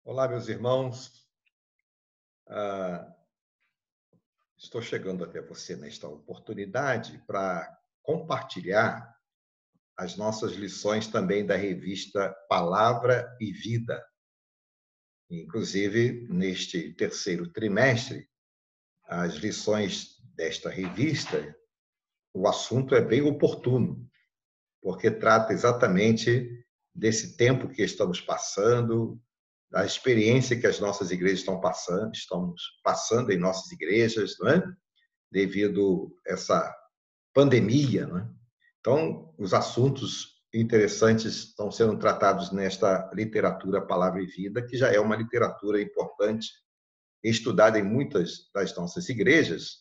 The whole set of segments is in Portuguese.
Olá, meus irmãos. Estou chegando até você nesta oportunidade para compartilhar as nossas lições também da revista Palavra e Vida. Inclusive, neste terceiro trimestre, as lições desta revista, o assunto é bem oportuno, porque trata exatamente desse tempo que estamos passando, da experiência que as nossas igrejas estamos passando em nossas igrejas, não é? Devido a essa pandemia, não é? Então, os assuntos interessantes estão sendo tratados nesta literatura Palavra e Vida, que já é uma literatura importante, estudada em muitas das nossas igrejas,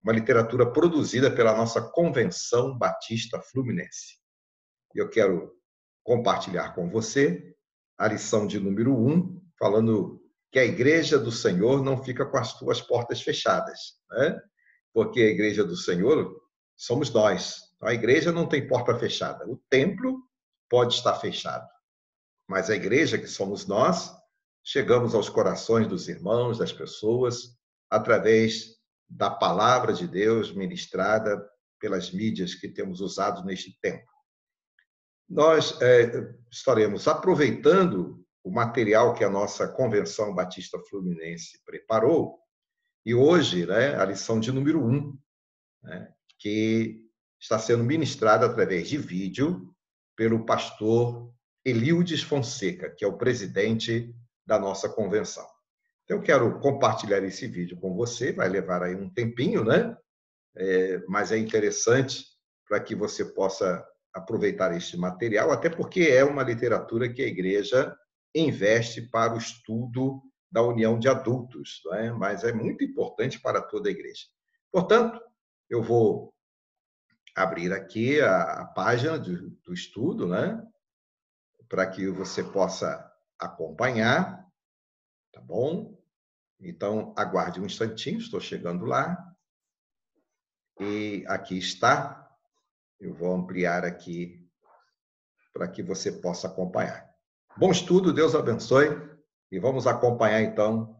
uma literatura produzida pela nossa Convenção Batista Fluminense. E eu quero compartilhar com você a lição de número 1, falando que a igreja do Senhor não fica com as suas portas fechadas, né? Porque a igreja do Senhor somos nós. A igreja não tem porta fechada. O templo pode estar fechado, mas a igreja, que somos nós, chegamos aos corações dos irmãos, das pessoas, através da palavra de Deus ministrada pelas mídias que temos usado neste tempo. Nós estaremos aproveitando o material que a nossa Convenção Batista Fluminense preparou, e hoje, a lição de número 1, que está sendo ministrada através de vídeo pelo pastor Elildes Fonseca, que é o presidente da nossa convenção. Então, eu quero compartilhar esse vídeo com você, vai levar aí um tempinho, mas é interessante para que você possa aproveitar este material, até porque é uma literatura que a igreja investe para o estudo da união de adultos, mas é muito importante para toda a igreja. Portanto, eu vou abrir aqui a página do estudo, para que você possa acompanhar, tá bom? Então, aguarde um instantinho, estou chegando lá. E aqui está. Eu vou ampliar aqui para que você possa acompanhar. Bom estudo, Deus abençoe. E vamos acompanhar, então,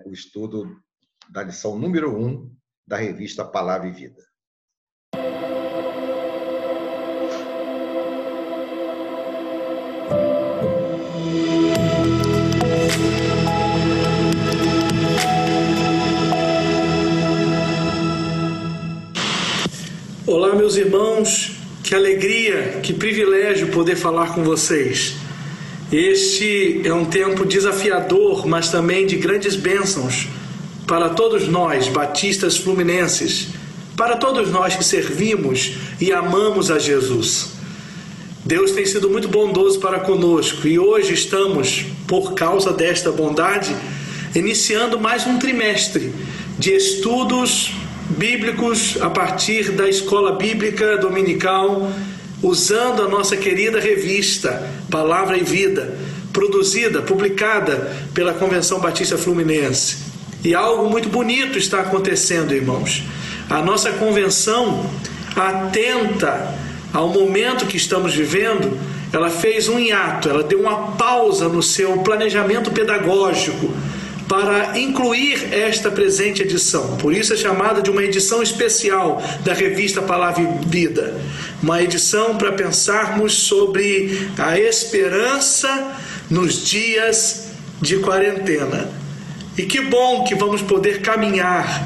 o estudo da lição número 1 da revista Palavra e Vida. Olá, meus irmãos, que alegria, que privilégio poder falar com vocês. Este é um tempo desafiador, mas também de grandes bênçãos para todos nós, batistas fluminenses, para todos nós que servimos e amamos a Jesus. Deus tem sido muito bondoso para conosco e hoje estamos, por causa desta bondade, iniciando mais um trimestre de estudos bíblicos a partir da escola bíblica dominical, usando a nossa querida revista Palavra e Vida, publicada pela Convenção Batista Fluminense. E algo muito bonito está acontecendo, irmãos. A nossa convenção, atenta ao momento que estamos vivendo, ela fez um hiato, ela deu uma pausa no seu planejamento pedagógico para incluir esta presente edição. Por isso é chamada de uma edição especial da revista Palavra e Vida. Uma edição para pensarmos sobre a esperança nos dias de quarentena. E que bom que vamos poder caminhar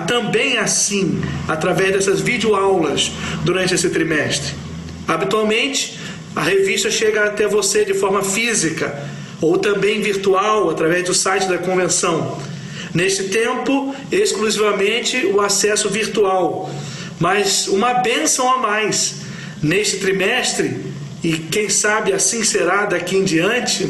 também assim, através dessas videoaulas durante esse trimestre. Habitualmente, a revista chega até você de forma física, ou também virtual, através do site da convenção. Neste tempo, exclusivamente o acesso virtual. Mas uma bênção a mais neste trimestre, e quem sabe assim será daqui em diante,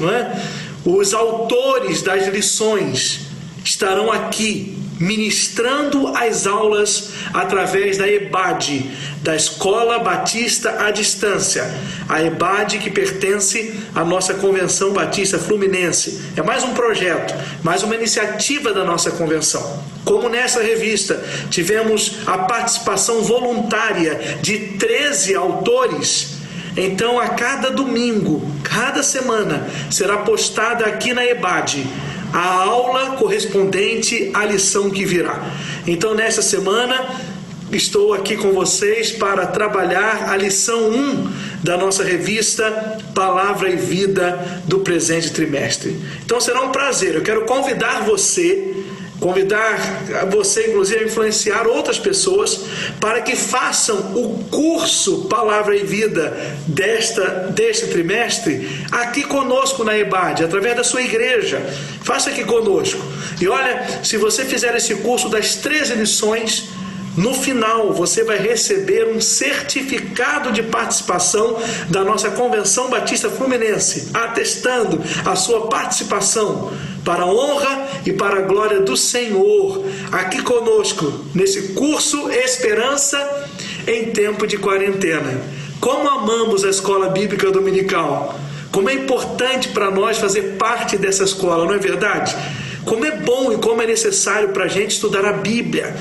os autores das lições estarão aqui ministrando as aulas através da EBAD, da Escola Batista à Distância. A EBAD, que pertence à nossa Convenção Batista Fluminense. É mais um projeto, mais uma iniciativa da nossa convenção. Como nessa revista tivemos a participação voluntária de 13 autores, então a cada domingo, cada semana será postada aqui na EBAD a aula correspondente à lição que virá. Então, nessa semana, estou aqui com vocês para trabalhar a lição 1 da nossa revista Palavra e Vida do presente trimestre. Então, será um prazer. Eu quero convidar você inclusive a influenciar outras pessoas para que façam o curso Palavra e Vida deste trimestre aqui conosco na EBAD, através da sua igreja. Faça aqui conosco. E olha, se você fizer esse curso das 13 lições, no final você vai receber um certificado de participação da nossa Convenção Batista Fluminense, atestando a sua participação para a honra e para a glória do Senhor, aqui conosco, nesse curso Esperança em Tempo de Quarentena. Como amamos a Escola Bíblica Dominical, como é importante para nós fazer parte dessa escola, não é verdade? Como é bom e como é necessário para a gente estudar a Bíblia.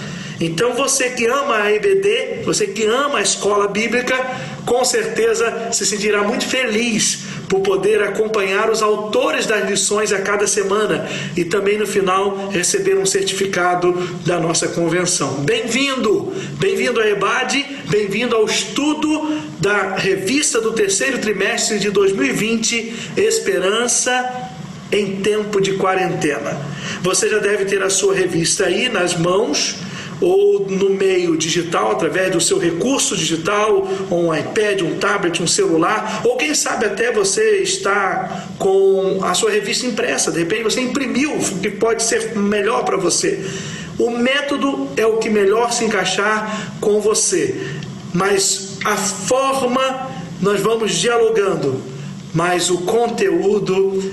Então você que ama a EBD, você que ama a escola bíblica, com certeza se sentirá muito feliz por poder acompanhar os autores das lições a cada semana e também no final receber um certificado da nossa convenção. Bem-vindo! Bem-vindo à EBAD, bem-vindo ao estudo da revista do terceiro trimestre de 2020, Esperança em Tempo de Quarentena. Você já deve ter a sua revista aí nas mãos, ou no meio digital, através do seu recurso digital, um iPad, um tablet, um celular, ou quem sabe até você está com a sua revista impressa, de repente você imprimiu, o que pode ser melhor para você. O método é o que melhor se encaixar com você, mas a forma nós vamos dialogando, mas o conteúdo,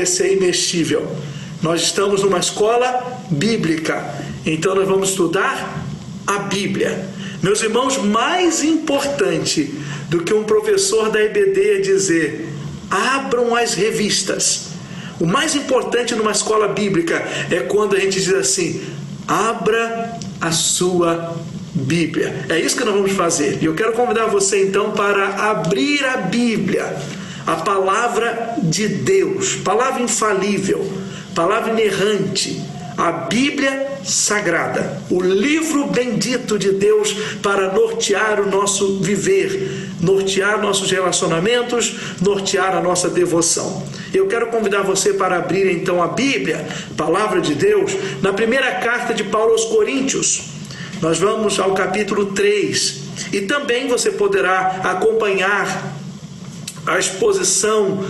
esse é imexível. Nós estamos numa escola bíblica, então nós vamos estudar a Bíblia. Meus irmãos, mais importante do que um professor da EBD é dizer: abram as revistas. O mais importante numa escola bíblica é quando a gente diz assim: abra a sua Bíblia. É isso que nós vamos fazer. E eu quero convidar você então para abrir a Bíblia, a palavra de Deus, palavra infalível, palavra inerrante, a Bíblia Sagrada, o livro bendito de Deus para nortear o nosso viver, nortear nossos relacionamentos, nortear a nossa devoção. Eu quero convidar você para abrir então a Bíblia, palavra de Deus, na primeira carta de Paulo aos Coríntios. Nós vamos ao capítulo 3 e também você poderá acompanhar a exposição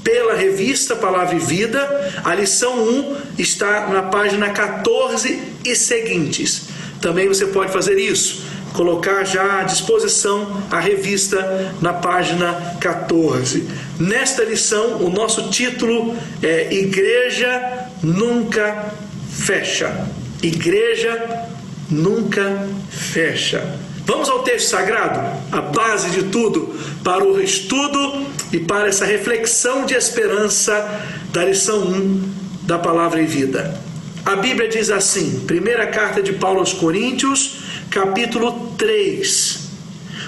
pela revista Palavra e Vida. A lição 1 está na página 14 e seguintes. Também você pode fazer isso, colocar já à disposição a revista na página 14. Nesta lição, o nosso título é Igreja Nunca Fecha. Igreja Nunca Fecha. Vamos ao texto sagrado, a base de tudo para o estudo e para essa reflexão de esperança da lição 1 da Palavra e Vida. A Bíblia diz assim, primeira carta de Paulo aos Coríntios, capítulo 3.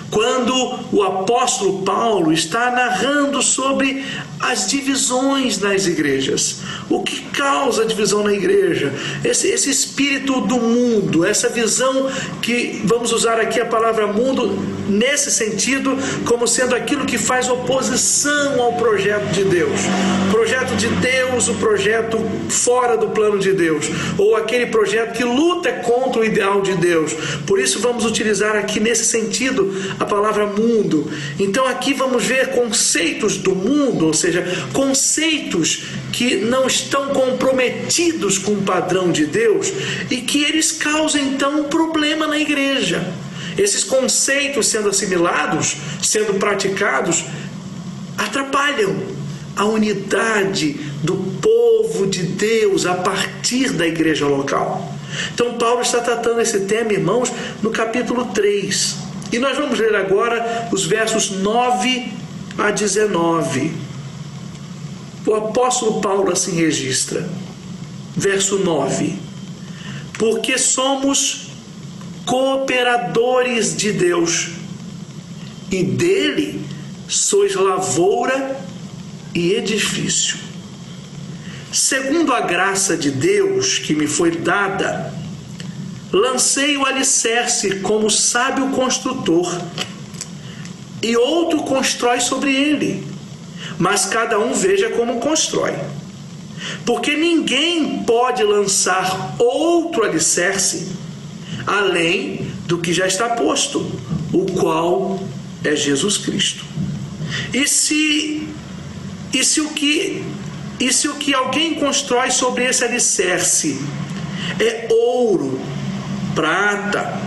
Quando o apóstolo Paulo está narrando sobre as divisões nas igrejas, o que causa divisão na igreja, esse espírito do mundo, essa visão que vamos usar aqui a palavra mundo nesse sentido como sendo aquilo que faz oposição ao projeto de Deus, o projeto fora do plano de Deus, ou aquele projeto que luta contra o ideal de Deus. Por isso vamos utilizar aqui nesse sentido a palavra mundo. Então aqui vamos ver conceitos do mundo, ou seja, conceitos que não estão comprometidos com o padrão de Deus e que eles causam então um problema na igreja. Esses conceitos sendo assimilados, sendo praticados, atrapalham a unidade do povo de Deus a partir da igreja local. Então Paulo está tratando esse tema, irmãos, no capítulo 3. E nós vamos ler agora os versos 9 a 19. O apóstolo Paulo assim registra. Verso 9. Porque somos cooperadores de Deus, e dele sois lavoura e edifício. Segundo a graça de Deus que me foi dada, lancei o alicerce como sábio construtor, e outro constrói sobre ele, mas cada um veja como constrói. Porque ninguém pode lançar outro alicerce além do que já está posto, o qual é Jesus Cristo. E se o que alguém constrói sobre esse alicerce é ouro, prata,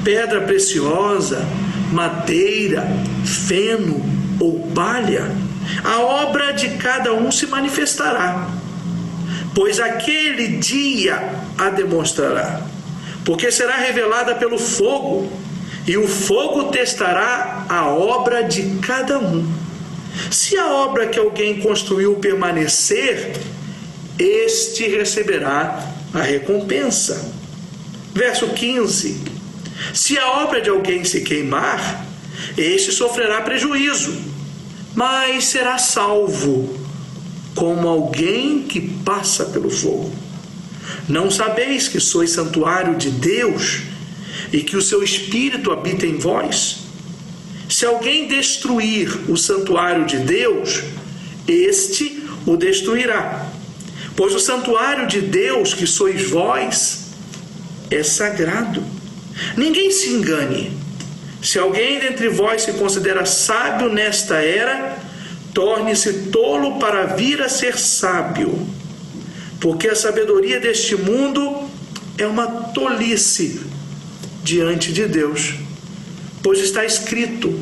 pedra preciosa, madeira, feno ou palha, a obra de cada um se manifestará, pois aquele dia a demonstrará, porque será revelada pelo fogo, e o fogo testará a obra de cada um. Se a obra que alguém construiu permanecer, este receberá a recompensa. Verso 15: se a obra de alguém se queimar, este sofrerá prejuízo, mas será salvo, como alguém que passa pelo fogo. Não sabeis que sois santuário de Deus e que o seu Espírito habita em vós? Se alguém destruir o santuário de Deus, este o destruirá. Pois o santuário de Deus, que sois vós, é sagrado. Ninguém se engane. Se alguém dentre vós se considera sábio nesta era, torne-se tolo para vir a ser sábio. Porque a sabedoria deste mundo é uma tolice diante de Deus. Pois está escrito: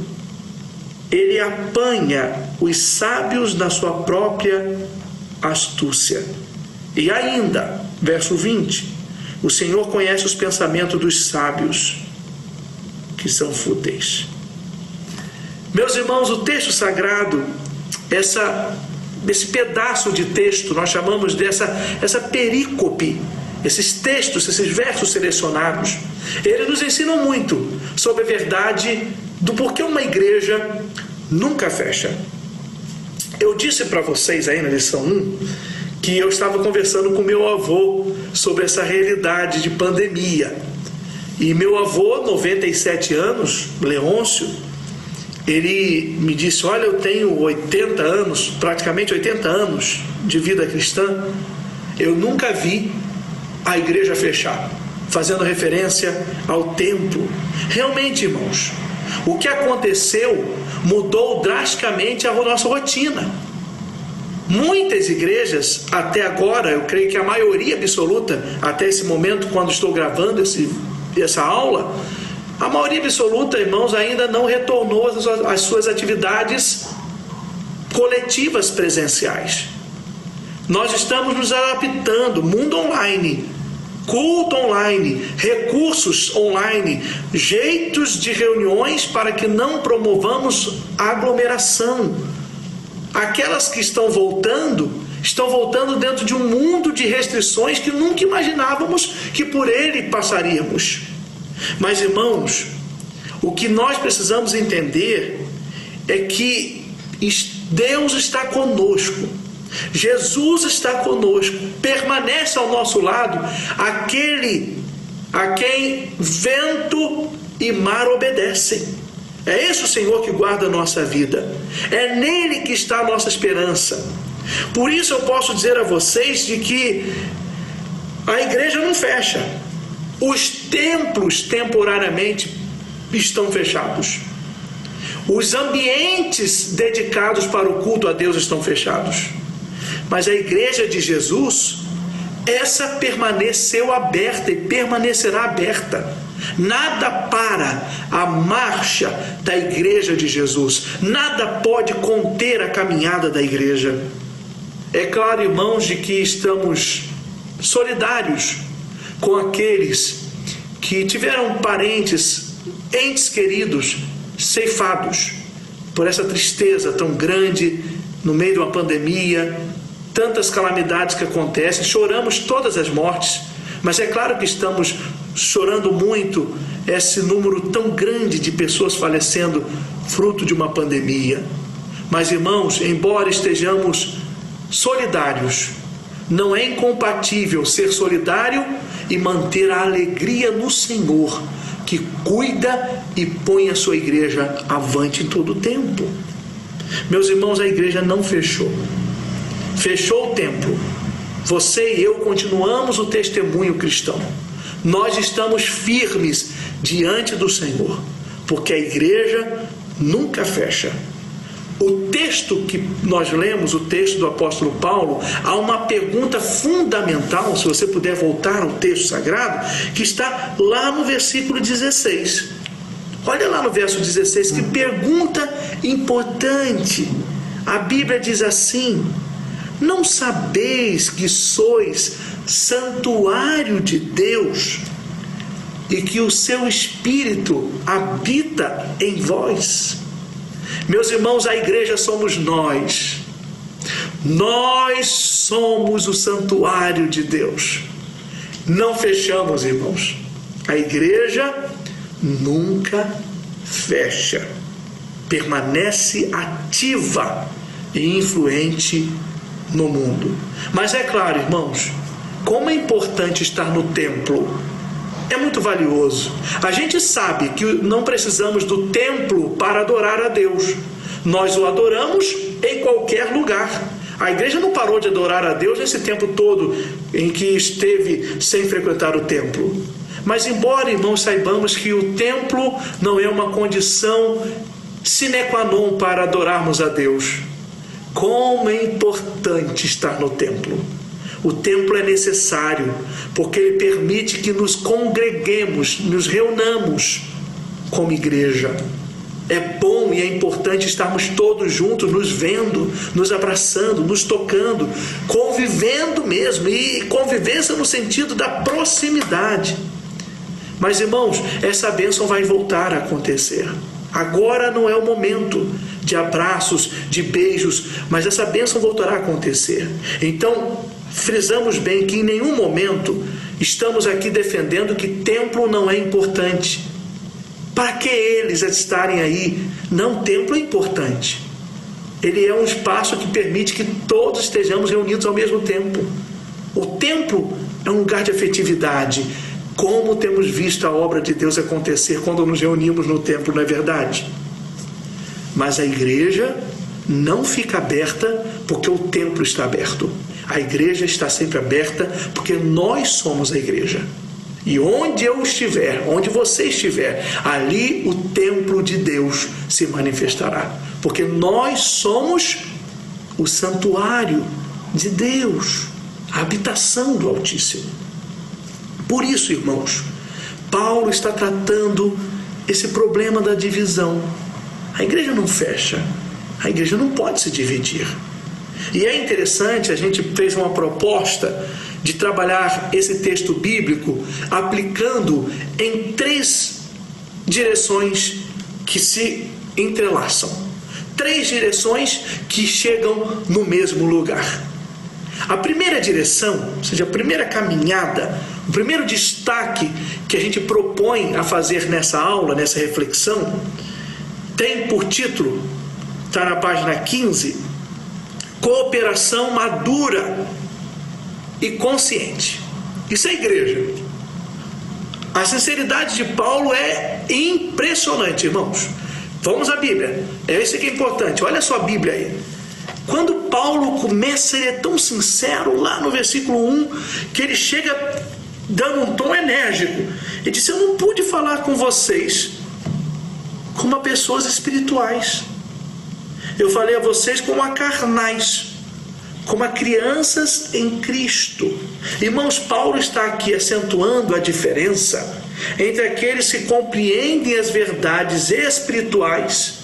ele apanha os sábios na sua própria astúcia. E ainda, verso 20: o Senhor conhece os pensamentos dos sábios, que são fúteis. Meus irmãos, o texto sagrado, esse pedaço de texto, nós chamamos essa perícope, esses textos, esses versos selecionados, eles nos ensinam muito sobre a verdade do porquê uma igreja nunca fecha. Eu disse para vocês aí na lição 1 que eu estava conversando com meu avô sobre essa realidade de pandemia. E meu avô, 97 anos, Leôncio, ele me disse: olha, eu tenho 80 anos, praticamente 80 anos de vida cristã, eu nunca vi a igreja fechar, fazendo referência ao templo. Realmente, irmãos, o que aconteceu mudou drasticamente a nossa rotina. Muitas igrejas, até agora, eu creio que a maioria absoluta, até esse momento, quando estou gravando essa aula, a maioria absoluta, irmãos, ainda não retornou às suas atividades coletivas presenciais. Nós estamos nos adaptando, mundo online, culto online, recursos online, jeitos de reuniões para que não promovamos aglomeração. Aquelas que estão voltando dentro de um mundo de restrições que nunca imaginávamos que por ele passaríamos. Mas, irmãos, o que nós precisamos entender é que Deus está conosco, Jesus está conosco, permanece ao nosso lado aquele a quem vento e mar obedecem. É esse o Senhor que guarda a nossa vida, é nele que está a nossa esperança. Por isso eu posso dizer a vocês de que a igreja não fecha, os templos temporariamente estão fechados, os ambientes dedicados para o culto a Deus estão fechados, mas a igreja de Jesus, essa permaneceu aberta e permanecerá aberta. Nada para a marcha da igreja de Jesus, nada pode conter a caminhada da igreja. É claro, irmãos, de que estamos solidários com aqueles que tiveram parentes, entes queridos, ceifados por essa tristeza tão grande no meio de uma pandemia, tantas calamidades que acontecem. Choramos todas as mortes, mas é claro que estamos chorando muito esse número tão grande de pessoas falecendo fruto de uma pandemia. Mas, irmãos, embora estejamos solidários, não é incompatível ser solidário e manter a alegria no Senhor, que cuida e põe a sua igreja avante em todo o tempo. Meus irmãos, a igreja não fechou. Fechou o templo. Você e eu continuamos o testemunho cristão. Nós estamos firmes diante do Senhor, porque a igreja nunca fecha. O texto que nós lemos, o texto do apóstolo Paulo, há uma pergunta fundamental, se você puder voltar ao texto sagrado, que está lá no versículo 16. Olha lá no verso 16, que pergunta importante. A Bíblia diz assim: não sabeis que sois santuário de Deus e que o seu Espírito habita em vós? Meus irmãos, a igreja somos nós. Nós somos o santuário de Deus. Não fechamos, irmãos. A igreja nunca fecha. Permanece ativa e influente no mundo. Mas é claro, irmãos, como é importante estar no templo. É muito valioso. A gente sabe que não precisamos do templo para adorar a Deus. Nós o adoramos em qualquer lugar. A igreja não parou de adorar a Deus esse tempo todo em que esteve sem frequentar o templo. Mas embora, irmãos, saibamos que o templo não é uma condição sine qua non para adorarmos a Deus, como é importante estar no templo. O templo é necessário, porque ele permite que nos congreguemos, nos reunamos como igreja. É bom e é importante estarmos todos juntos, nos vendo, nos abraçando, nos tocando, convivendo mesmo, e convivência no sentido da proximidade. Mas, irmãos, essa bênção vai voltar a acontecer. Agora não é o momento de abraços, de beijos, mas essa bênção voltará a acontecer. Então, frisamos bem que em nenhum momento estamos aqui defendendo que templo não é importante. Para que eles estarem aí? Não, templo é importante. Ele é um espaço que permite que todos estejamos reunidos ao mesmo tempo. O templo é um lugar de afetividade. Como temos visto a obra de Deus acontecer quando nos reunimos no templo, não é verdade? Mas a igreja não fica aberta porque o templo está aberto. A igreja está sempre aberta porque nós somos a igreja. E onde eu estiver, onde você estiver, ali o templo de Deus se manifestará. Porque nós somos o santuário de Deus, a habitação do Altíssimo. Por isso, irmãos, Paulo está tratando esse problema da divisão. A igreja não fecha, a igreja não pode se dividir. E é interessante, a gente fez uma proposta de trabalhar esse texto bíblico aplicando em 3 direções que se entrelaçam. 3 direções que chegam no mesmo lugar. A primeira direção, ou seja, a primeira caminhada, o primeiro destaque que a gente propõe a fazer nessa aula, nessa reflexão, tem por título, está na página 15, cooperação madura e consciente. Isso é igreja. A sinceridade de Paulo é impressionante, irmãos. Vamos à Bíblia. É isso que é importante. Olha só a Bíblia aí. Quando Paulo começa, ele é tão sincero lá no versículo 1, que ele chega dando um tom enérgico. Ele disse: eu não pude falar com vocês como a pessoas espirituais. Eu falei a vocês como a carnais, como a crianças em Cristo. Irmãos, Paulo está aqui acentuando a diferença entre aqueles que compreendem as verdades espirituais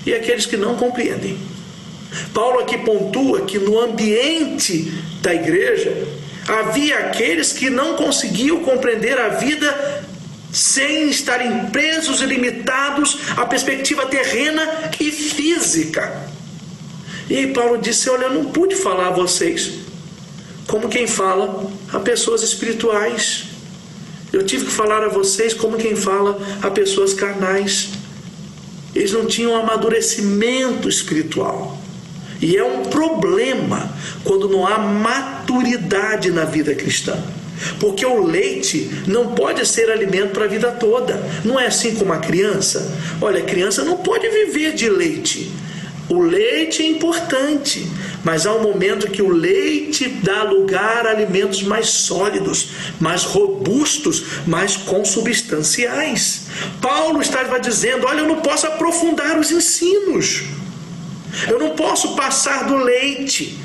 e aqueles que não compreendem. Paulo aqui pontua que no ambiente da igreja havia aqueles que não conseguiam compreender a vida sem estarem presos e limitados à perspectiva terrena e física. E Paulo disse: olha, eu não pude falar a vocês como quem fala a pessoas espirituais. Eu tive que falar a vocês como quem fala a pessoas carnais. eles não tinham amadurecimento espiritual. E é um problema quando não há maturidade na vida cristã. Porque o leite não pode ser alimento para a vida toda. Não é assim com uma criança. Olha, a criança não pode viver de leite. O leite é importante, mas há um momento que o leite dá lugar a alimentos mais sólidos, mais robustos, mais consubstanciais. Paulo estava dizendo: olha, eu não posso aprofundar os ensinos, eu não posso passar do leite,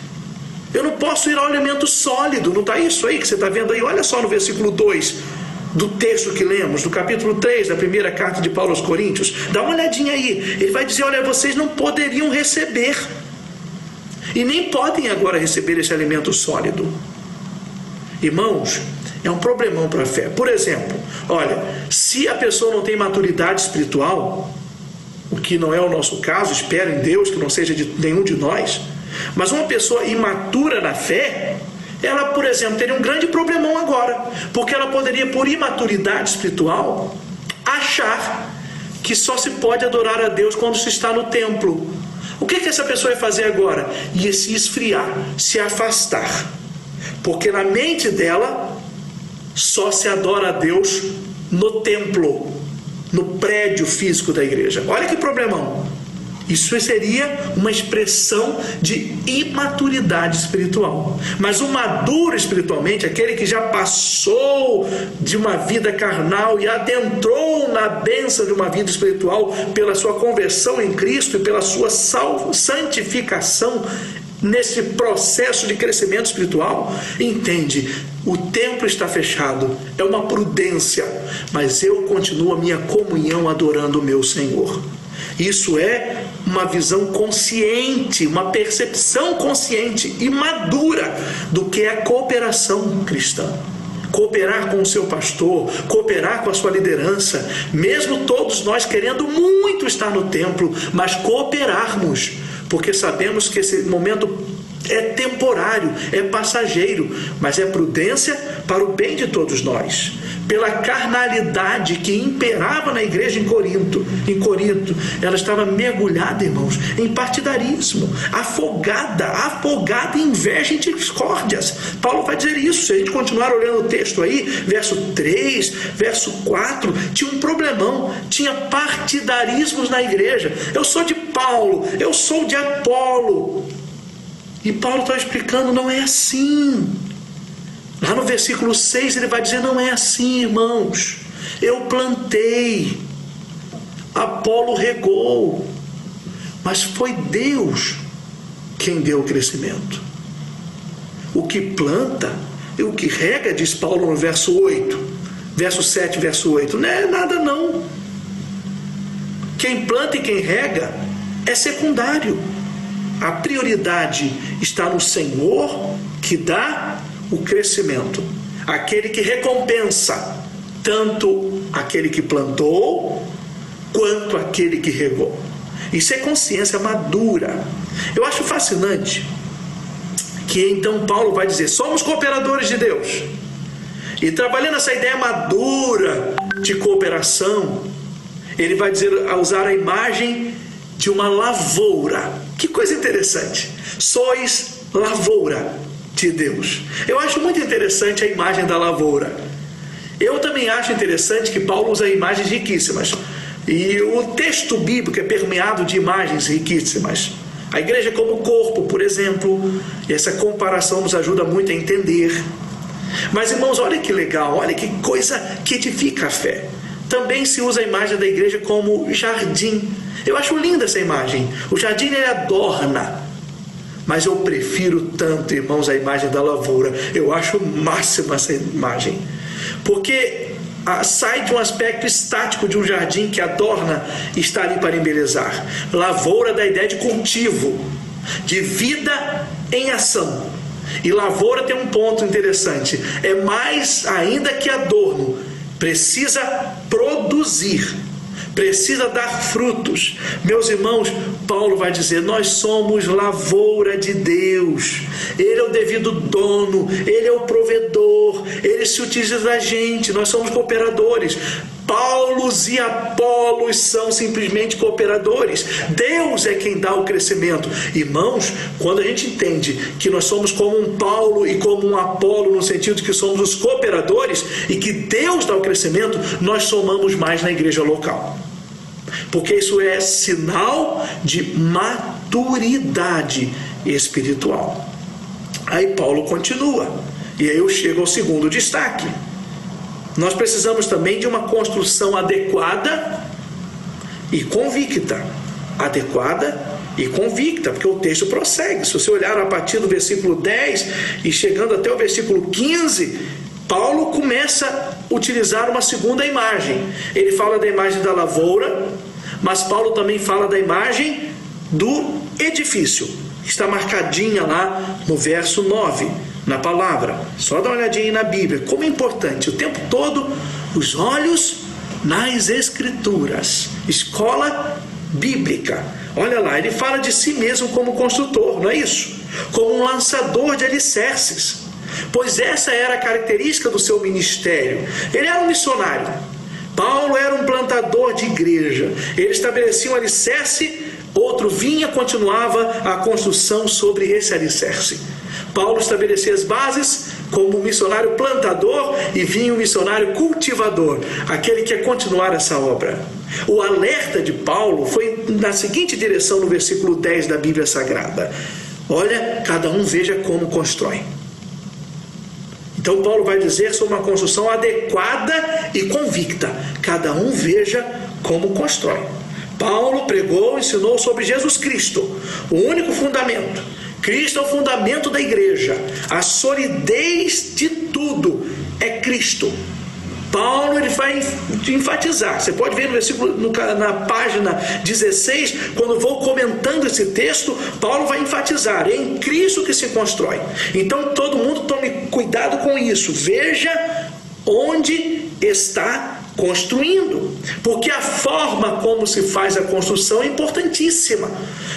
eu não posso ir ao alimento sólido. Não está isso aí que você está vendo aí? Olha só no versículo 2 do texto que lemos, do capítulo 3 da primeira carta de Paulo aos Coríntios. Dá uma olhadinha aí. Ele vai dizer: olha, vocês não poderiam receber, e nem podem agora receber esse alimento sólido. Irmãos, é um problemão para a fé. Por exemplo, olha, se a pessoa não tem maturidade espiritual, o que não é o nosso caso, espero em Deus que não seja de nenhum de nós, mas uma pessoa imatura na fé, ela, por exemplo, teria um grande problemão agora, porque ela poderia, por imaturidade espiritual, achar que só se pode adorar a Deus quando se está no templo. O que essa pessoa ia fazer agora? Ia se esfriar, se afastar, porque na mente dela só se adora a Deus no templo, no prédio físico da igreja. Olha que problemão. Isso seria uma expressão de imaturidade espiritual. Mas o maduro espiritualmente, aquele que já passou de uma vida carnal e adentrou na bênção de uma vida espiritual pela sua conversão em Cristo e pela sua santificação nesse processo de crescimento espiritual, entende: o templo está fechado, é uma prudência, mas eu continuo a minha comunhão adorando o meu Senhor. Isso é uma visão consciente, uma percepção consciente e madura do que é a cooperação cristã. Cooperar com o seu pastor, cooperar com a sua liderança, mesmo todos nós querendo muito estar no templo, mas cooperarmos, porque sabemos que esse momento é temporário, é passageiro, mas é prudência para o bem de todos nós. Pela carnalidade que imperava na igreja em Corinto, ela estava mergulhada, irmãos, em partidarismo, afogada em inveja e discórdias. Paulo vai dizer isso. Se a gente continuar olhando o texto aí, verso 3, verso 4, tinha um problemão, tinha partidarismos na igreja. Eu sou de Paulo, eu sou de Apolo. E Paulo está explicando: não é assim. Lá no versículo 6 ele vai dizer: não é assim, irmãos. Eu plantei, Apolo regou, mas foi Deus quem deu o crescimento. O que planta e o que rega, diz Paulo no verso 8, verso 7, verso 8, não é nada não. Quem planta e quem rega é secundário. A prioridade está no Senhor, que dá o crescimento, aquele que recompensa tanto aquele que plantou quanto aquele que regou. Isso é consciência madura. Eu acho fascinante que então Paulo vai dizer: somos cooperadores de Deus, e trabalhando essa ideia madura de cooperação, ele vai dizer, a usar a imagem de uma lavoura. Que coisa interessante. Sois lavoura de Deus. Eu acho muito interessante a imagem da lavoura. Eu também acho interessante que Paulo usa imagens riquíssimas. E o texto bíblico é permeado de imagens riquíssimas. A igreja como corpo, por exemplo. E essa comparação nos ajuda muito a entender. Mas, irmãos, olha que legal, olha que coisa que edifica a fé. Também se usa a imagem da igreja como jardim. Eu acho linda essa imagem. O jardim, ele adorna. Mas eu prefiro tanto, irmãos, a imagem da lavoura. Eu acho máxima essa imagem. Porque sai de um aspecto estático de um jardim que adorna e está ali para embelezar. Lavoura da ideia de cultivo, de vida em ação. E lavoura tem um ponto interessante. É mais ainda que adorno. Precisa produzir. Precisa dar frutos. Meus irmãos, Paulo vai dizer: nós somos lavoura de Deus. Ele é o devido dono, Ele é o provedor, Ele se utiliza da gente, nós somos cooperadores. Paulos e Apolos são simplesmente cooperadores. Deus é quem dá o crescimento. Irmãos, quando a gente entende que nós somos como um Paulo e como um Apolo, no sentido de que somos os cooperadores e que Deus dá o crescimento, nós somamos mais na igreja local. Porque isso é sinal de maturidade espiritual. Aí Paulo continua. E aí eu chego ao segundo destaque. Nós precisamos também de uma construção adequada e convicta. Adequada e convicta, porque o texto prossegue. Se você olhar a partir do versículo 10 e chegando até o versículo 15, Paulo começa a utilizar uma segunda imagem. Ele fala da imagem da lavoura, mas Paulo também fala da imagem do edifício. Está marcadinha lá no verso 9, na palavra. Só dá uma olhadinha aí na Bíblia. Como é importante, o tempo todo, os olhos nas Escrituras. Escola bíblica. Olha lá, ele fala de si mesmo como construtor, não é isso? Como um lançador de alicerces. Pois essa era a característica do seu ministério. Ele era um missionário. Paulo era um plantador de igreja. Ele estabelecia um alicerce, outro vinha, continuava a construção sobre esse alicerce. Paulo estabelecia as bases como um missionário plantador e vinha um missionário cultivador, aquele que quer continuar essa obra. O alerta de Paulo foi na seguinte direção no versículo 10 da Bíblia Sagrada. Olha, cada um veja como constrói. Então Paulo vai dizer sobre uma construção adequada e convicta. Cada um veja como constrói. Paulo pregou, ensinou sobre Jesus Cristo, o único fundamento. Cristo é o fundamento da igreja. A solidez de tudo é Cristo. Paulo ele vai enfatizar. Você pode ver no versículo, na página 16, quando vou comentando esse texto, Paulo vai enfatizar: é em Cristo que se constrói. Então todo mundo tome cuidado com isso. Veja onde está construindo, porque a forma como se faz a construção é importantíssima.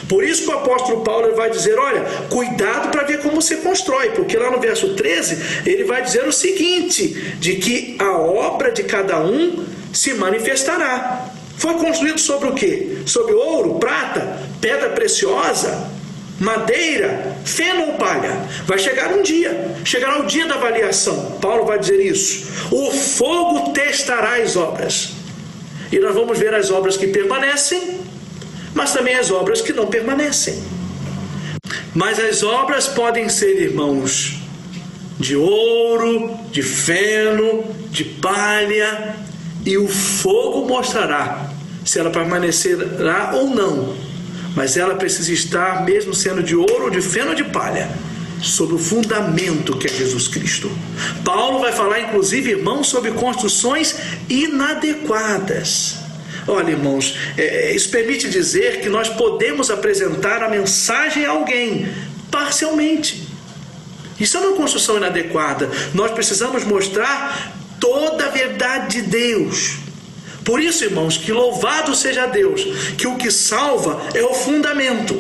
Por isso que o apóstolo Paulo ele vai dizer: olha, cuidado para ver como você constrói, porque lá no verso 13 ele vai dizer o seguinte, de que a obra de cada um se manifestará. Foi construído sobre o quê? Sobre ouro, prata, pedra preciosa, madeira, feno ou palha. Vai chegar um dia, chegará o dia da avaliação. Paulo vai dizer isso: o fogo testará as obras. E nós vamos ver as obras que permanecem, mas também as obras que não permanecem. Mas as obras podem ser, irmãos, de ouro, de feno, de palha, e o fogo mostrará se ela permanecerá ou não. Mas ela precisa estar, mesmo sendo de ouro, de feno ou de palha, sobre o fundamento que é Jesus Cristo. Paulo vai falar, inclusive, irmãos, sobre construções inadequadas. Olha, irmãos, isso permite dizer que nós podemos apresentar a mensagem a alguém parcialmente. Isso é uma construção inadequada. Nós precisamos mostrar toda a verdade de Deus. Por isso, irmãos, que louvado seja Deus, que o que salva é o fundamento,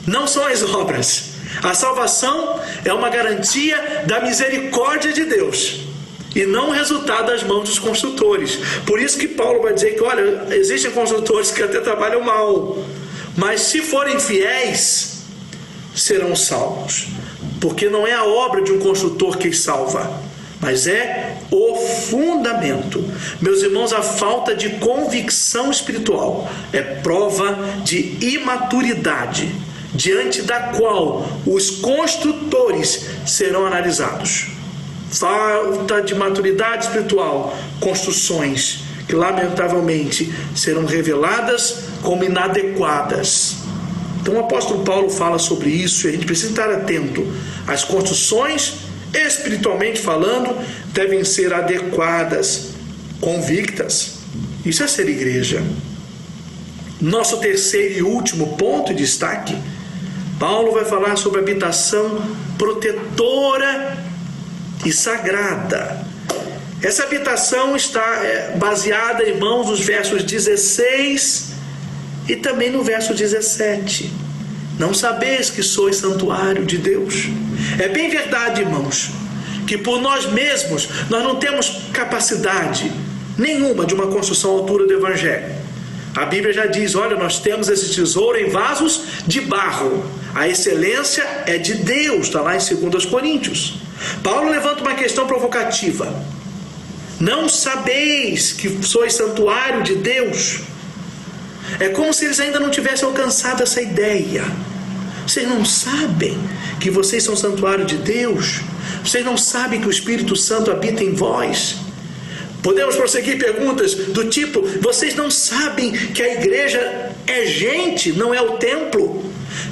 não são as obras. A salvação é uma garantia da misericórdia de Deus e não o resultado das mãos dos construtores. Por isso que Paulo vai dizer que, olha, existem construtores que até trabalham mal, mas se forem fiéis, serão salvos. Porque não é a obra de um construtor que salva, mas é o fundamento. Meus irmãos, a falta de convicção espiritual é prova de imaturidade, diante da qual os construtores serão analisados. Falta de maturidade espiritual, construções que lamentavelmente serão reveladas como inadequadas. Então o apóstolo Paulo fala sobre isso e a gente precisa estar atento. As construções, espiritualmente falando, devem ser adequadas, convictas. Isso é ser igreja. Nosso terceiro e último ponto de destaque, Paulo vai falar sobre a habitação protetora e sagrada. Essa habitação está baseada, irmãos, nos versos 16 e também no verso 17. Não sabeis que sois santuário de Deus. É bem verdade, irmãos, que por nós mesmos nós não temos capacidade, nenhuma de uma construção à altura do Evangelho. A Bíblia já diz, olha, nós temos esse tesouro em vasos de barro. A excelência é de Deus, está lá em 2 Coríntios. Paulo levanta uma questão provocativa. Não sabeis que sois santuário de Deus? É como se eles ainda não tivessem alcançado essa ideia. Vocês não sabem que vocês são santuário de Deus? Vocês não sabem que o Espírito Santo habita em vós? Podemos prosseguir perguntas do tipo, vocês não sabem que a igreja é gente, não é o templo?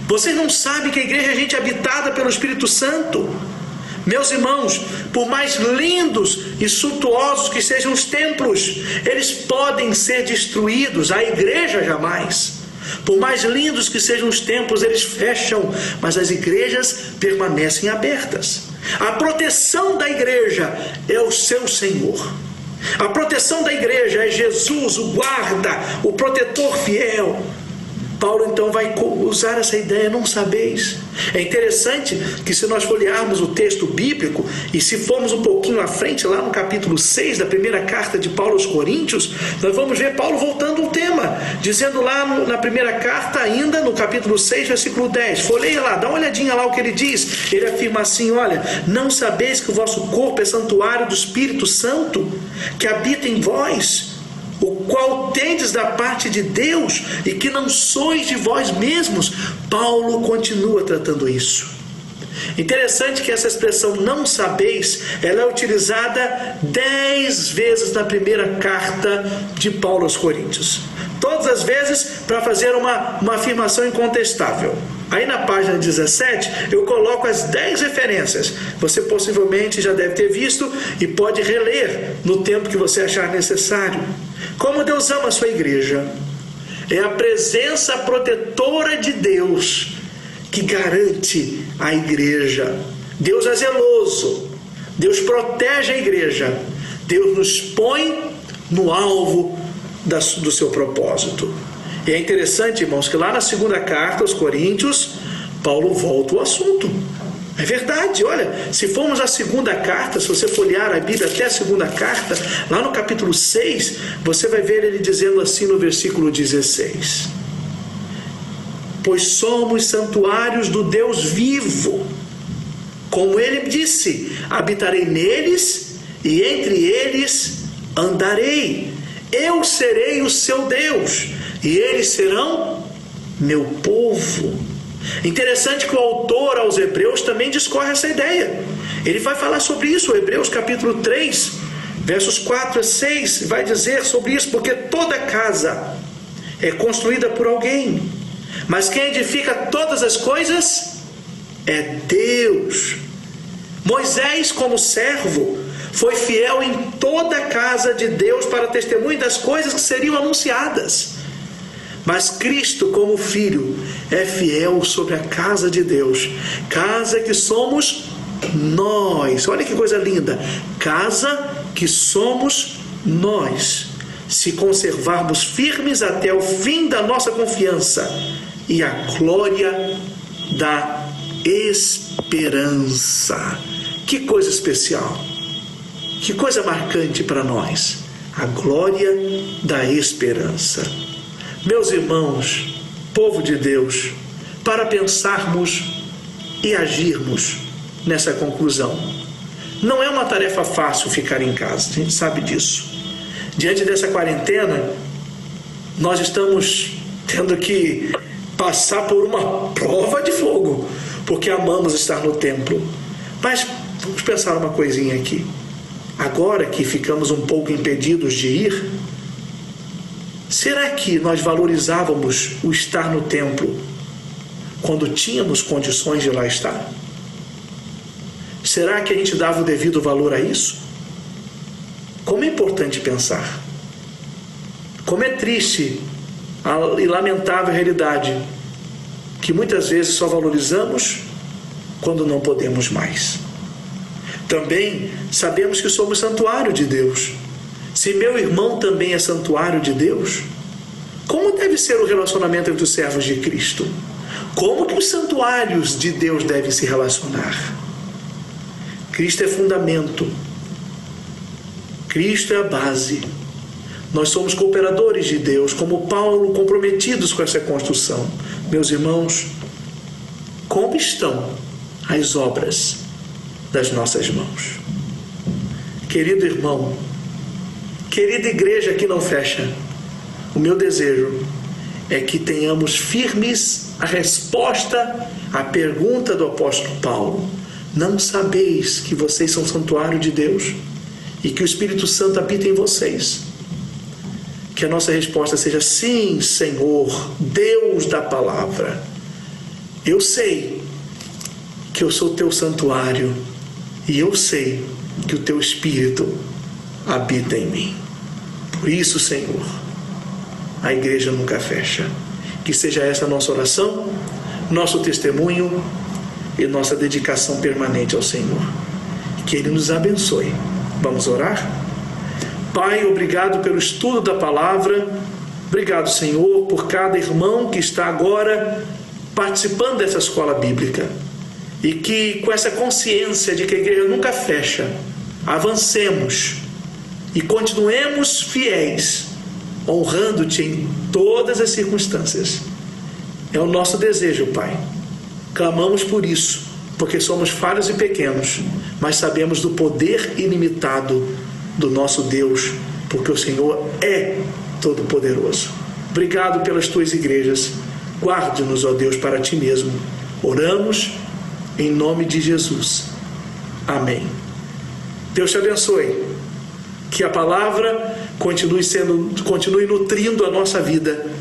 Vocês não sabem que a igreja é gente habitada pelo Espírito Santo? Meus irmãos, por mais lindos e suntuosos que sejam os templos, eles podem ser destruídos, a igreja jamais. Por mais lindos que sejam os templos, eles fecham, mas as igrejas permanecem abertas. A proteção da igreja é o seu Senhor. A proteção da igreja é Jesus, o guarda, o protetor fiel. Paulo então vai usar essa ideia, não sabeis. É interessante que se nós folhearmos o texto bíblico e se formos um pouquinho à frente, lá no capítulo 6 da primeira carta de Paulo aos Coríntios, nós vamos ver Paulo voltando ao tema, dizendo lá na primeira carta, ainda no capítulo 6, versículo 10, folheia lá, dá uma olhadinha lá o que ele diz. Ele afirma assim, olha, não sabeis que o vosso corpo é santuário do Espírito Santo, que habita em vós, o qual tendes da parte de Deus, e que não sois de vós mesmos. Paulo continua tratando isso. Interessante que essa expressão não sabeis, ela é utilizada 10 vezes na primeira carta de Paulo aos Coríntios. Todas as vezes para fazer uma afirmação incontestável. Aí na página 17 eu coloco as 10 referências. Você possivelmente já deve ter visto e pode reler no tempo que você achar necessário. Como Deus ama a sua igreja. É a presença protetora de Deus que garante a igreja. Deus é zeloso. Deus protege a igreja. Deus nos põe no alvo do seu propósito. E é interessante, irmãos, que lá na segunda carta aos Coríntios, Paulo volta ao assunto. É verdade, olha, se formos à segunda carta, se você folhear a Bíblia até a segunda carta, lá no capítulo 6, você vai ver ele dizendo assim no versículo 16: pois somos santuários do Deus vivo. Como ele disse, habitarei neles e entre eles andarei. Eu serei o seu Deus e eles serão meu povo. Interessante que o autor aos Hebreus também discorre essa ideia. Ele vai falar sobre isso, Hebreus capítulo 3, versos 4 a 6, vai dizer sobre isso, porque toda casa é construída por alguém, mas quem edifica todas as coisas é Deus. Moisés, como servo, foi fiel em toda a casa de Deus para testemunho das coisas que seriam anunciadas. Mas Cristo, como Filho, é fiel sobre a casa de Deus, casa que somos nós. Olha que coisa linda, casa que somos nós, se conservarmos firmes até o fim da nossa confiança e a glória da esperança. Que coisa especial, que coisa marcante para nós, a glória da esperança. Meus irmãos, povo de Deus, para pensarmos e agirmos nessa conclusão. Não é uma tarefa fácil ficar em casa, a gente sabe disso. Diante dessa quarentena, nós estamos tendo que passar por uma prova de fogo, porque amamos estar no templo. Mas vamos pensar uma coisinha aqui. Agora que ficamos um pouco impedidos de ir, será que nós valorizávamos o estar no templo quando tínhamos condições de lá estar? Será que a gente dava o devido valor a isso? Como é importante pensar. Como é triste e lamentável a realidade que muitas vezes só valorizamos quando não podemos mais. Também sabemos que somos santuário de Deus. Se meu irmão também é santuário de Deus, como deve ser o relacionamento entre os servos de Cristo? Como que os santuários de Deus devem se relacionar? Cristo é fundamento. Cristo é a base. Nós somos cooperadores de Deus, como Paulo, comprometidos com essa construção. Meus irmãos, como estão as obras das nossas mãos? Querido irmão, querida igreja que não fecha, o meu desejo é que tenhamos firmes a resposta à pergunta do apóstolo Paulo: não sabeis que vocês são santuário de Deus e que o Espírito Santo habita em vocês? Que a nossa resposta seja: sim, Senhor, Deus da palavra, eu sei que eu sou teu santuário e eu sei que o teu Espírito habita em mim. Por isso, Senhor, a igreja nunca fecha. Que seja essa a nossa oração, nosso testemunho e nossa dedicação permanente ao Senhor. Que Ele nos abençoe. Vamos orar? Pai, obrigado pelo estudo da palavra. Obrigado, Senhor, por cada irmão que está agora participando dessa escola bíblica. E que com essa consciência de que a igreja nunca fecha, avancemos e continuemos fiéis, honrando-te em todas as circunstâncias. É o nosso desejo, Pai. Clamamos por isso, porque somos falhos e pequenos, mas sabemos do poder ilimitado do nosso Deus, porque o Senhor é todo-poderoso. Obrigado pelas tuas igrejas. Guarde-nos, ó Deus, para ti mesmo. Oramos em nome de Jesus. Amém. Deus te abençoe. Que a palavra continue nutrindo a nossa vida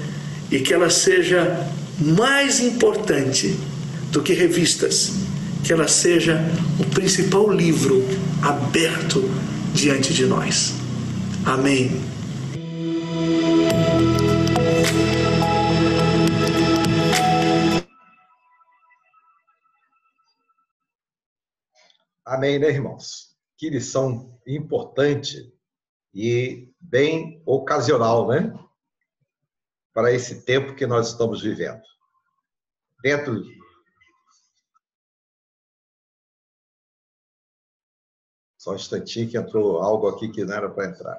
e que ela seja mais importante do que revistas, que ela seja o principal livro aberto diante de nós. Amém. Amém, né, irmãos? Que lição importante e bem ocasional, né? Para esse tempo que nós estamos vivendo. Dentro. Só um instantinho que entrou algo aqui que não era para entrar.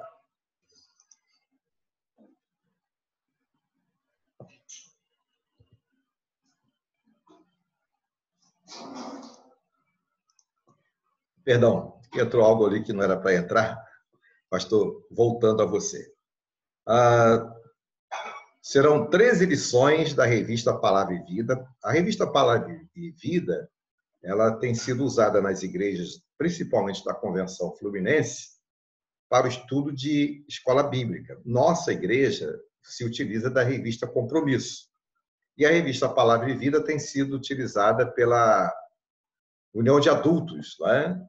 Perdão, entrou algo ali que não era para entrar, mas estou voltando a você. Serão 13 lições da revista Palavra e Vida. A revista Palavra e Vida, ela tem sido usada nas igrejas, principalmente da Convenção Fluminense, para o estudo de escola bíblica. Nossa igreja se utiliza da revista Compromisso. E a revista Palavra e Vida tem sido utilizada pela União de Adultos, né?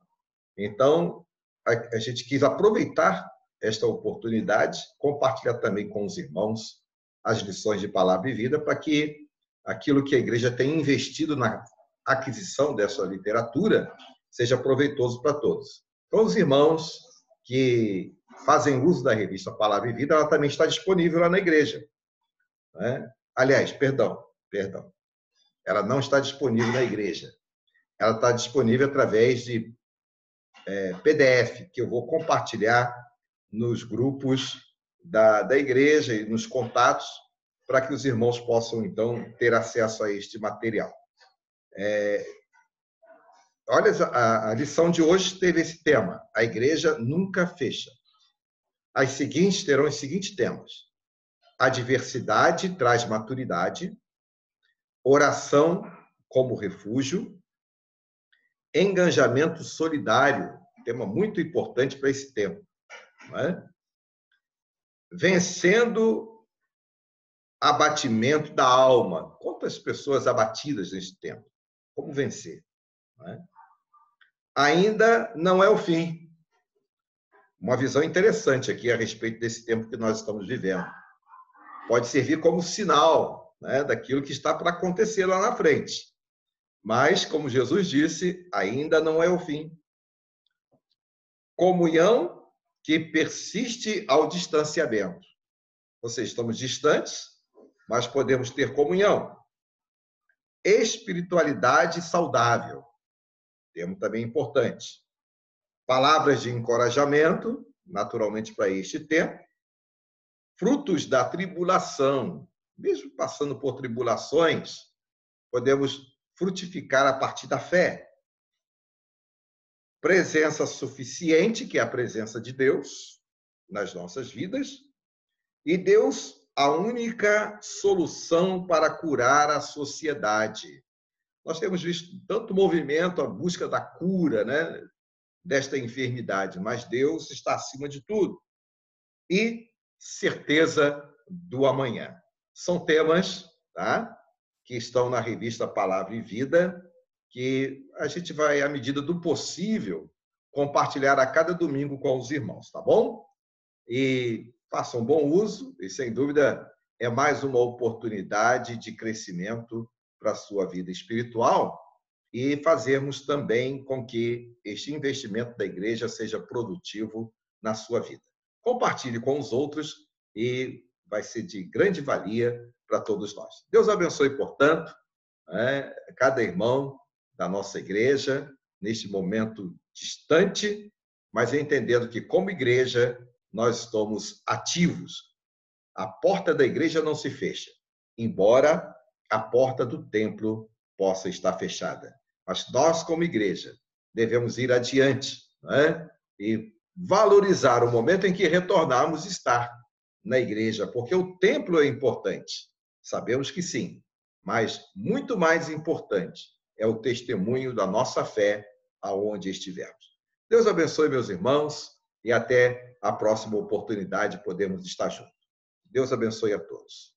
Então, a gente quis aproveitar esta oportunidade, compartilhar também com os irmãos as lições de Palavra e Vida, para que aquilo que a igreja tem investido na aquisição dessa literatura seja proveitoso para todos. Então, os irmãos que fazem uso da revista Palavra e Vida, ela também está disponível lá na igreja, né? Aliás, perdão, ela não está disponível na igreja. Ela está disponível através de PDF, que eu vou compartilhar nos grupos da igreja e nos contatos, para que os irmãos possam, então, ter acesso a este material. Olha, a lição de hoje teve esse tema: a igreja nunca fecha. As seguintes terão os seguintes temas: a diversidade traz maturidade, oração como refúgio, engajamento solidário, tema muito importante para esse tempo, não é? Vencendo abatimento da alma. Quantas pessoas abatidas nesse tempo? Como vencer? Não é? Ainda não é o fim. Uma visão interessante aqui a respeito desse tempo que nós estamos vivendo. Pode servir como sinal, né, daquilo que está para acontecer lá na frente. Mas, como Jesus disse, ainda não é o fim. Comunhão que persiste ao distanciamento. Ou seja, estamos distantes, mas podemos ter comunhão. Espiritualidade saudável. Termo também importante. Palavras de encorajamento, naturalmente para este tempo. frutos da tribulação. Mesmo passando por tribulações, podemos frutificar a partir da fé. Presença suficiente, que é a presença de Deus nas nossas vidas, e Deus, a única solução para curar a sociedade. Nós temos visto tanto movimento, a busca da cura, né, desta enfermidade, mas Deus está acima de tudo. E certeza do amanhã. São temas, tá, que estão na revista Palavra e Vida, que a gente vai, à medida do possível, compartilhar a cada domingo com os irmãos, tá bom? E façam bom uso, e sem dúvida é mais uma oportunidade de crescimento para a sua vida espiritual e fazermos também com que este investimento da igreja seja produtivo na sua vida. Compartilhe com os outros e vai ser de grande valia para todos nós. Deus abençoe, portanto, cada irmão da nossa igreja, neste momento distante, mas entendendo que, como igreja, nós estamos ativos. A porta da igreja não se fecha, embora a porta do templo possa estar fechada. Mas nós, como igreja, devemos ir adiante, e valorizar o momento em que retornarmos estar na igreja, porque o templo é importante. Sabemos que sim, mas muito mais importante é o testemunho da nossa fé aonde estivermos. Deus abençoe, meus irmãos, e até a próxima oportunidade podemos estar juntos. Deus abençoe a todos.